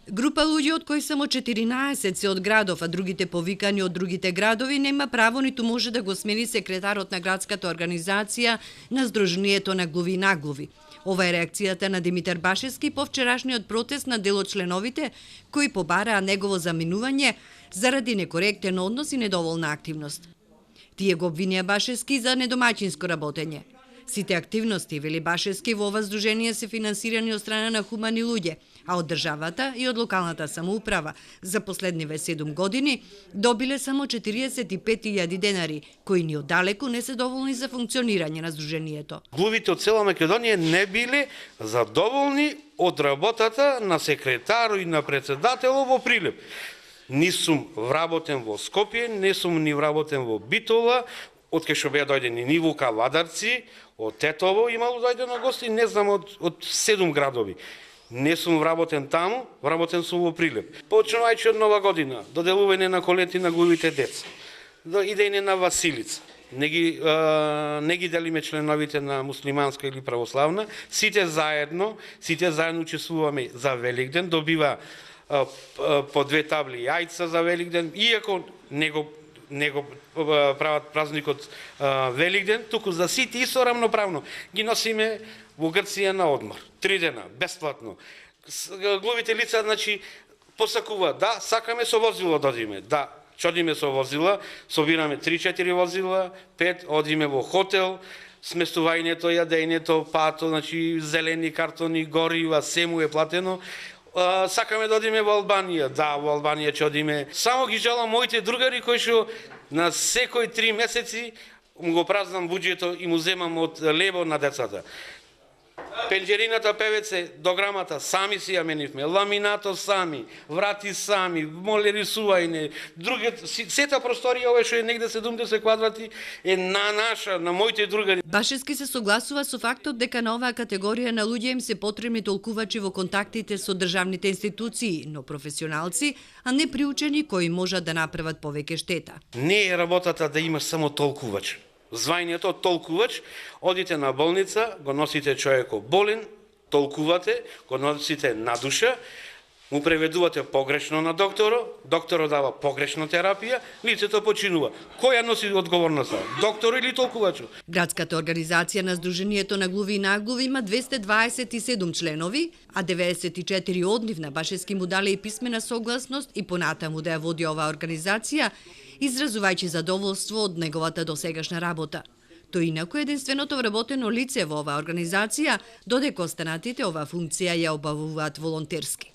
Група луѓе од кои само 14 се од градов, а другите повикани од другите градови, нема право ниту може да го смени секретарот на градската организација на Сдруженијето на глуви и наглуви. Ова е реакцијата на Димитар Башевски по вчерашниот протест на дел од членовите кои побараа негово заминување заради некоректен однос и недоволна активност. Тие го обвинија Башевски за недомаќинско работење. Сите активности, вели Башевски, во ова здружение се финансирани од страна на хумани луѓе, а од државата и од локалната самоуправа за последниве 7 години добиле само 45.000 денари, кои ни оддалеку не се доволни за функционирање на здружението. Глувите од цела Македонија не биле задоволни од работата на секретар и на председателот во Прилеп. Ни сум вработен во Скопје, не сум ни вработен во Битола, од кај што беа дојдени ни Вука Ладарци, од Тетово имало дојде на гости, не знам од 7 градови. Не сум вработен таму, вработен сум во Прилеп. Почнувајќи од Нова година, доделување на колети на глувите деца, до идење на Василица. Не ги делиме членовите на муслиманска или православна, сите заедно учествуваме за Великден, добива по 2 табли јајца за Великден, иако не го прават празникот Великден, туку за сите исто рамноправно ги носиме во Грција на одмор. 3 дена, бесплатно. Глувите лица, значи, посакуваат, да, сакаме со возило да одиме, да, одиме со возила, собираме 3-4 возила, 5, одиме во хотел, сместувањето, јадењето, пато, значи, зелени картони, горива, сему е платено. Сакаме да одиме во Албанија, да, во Албанија ќе одиме. Само ги желам моите другари кои што на секој 3 месеци му го празнам буџето и му земам од лебо на децата. Пенџерината певеце, дограмата сами си ја менивме, ламинато сами, врати сами, молерисување, сета просторија ова што е негде 70 квадрати е на наша, на моите другари. Башевски се согласува со фактот дека на оваа категорија на луѓе им се потребни толкувачи во контактите со државните институции, но професионалци, а не приучени кои можат да направат повеќе штета. Не е работата да имаш само толкувач. Звањето толкувач, одите на болница, го носите човекот болен, толкувате, го носите на душа, му преведувате погрешно на докторот дава погрешна терапија, лицето починува. Кој ја носи одговорноста? Доктор или толкувачот? Градската организација на Сдруженијето на глуви и наглуви има 227 членови, а 94 од нив на Башевски му дале и писмена согласност и понатаму да ја води оваа организација, изразувајќи задоволство од неговата досегашна работа. Тој инаку единственото вработено лице во оваа организација, додека останатите оваа функција ја обавуваат волонтерски.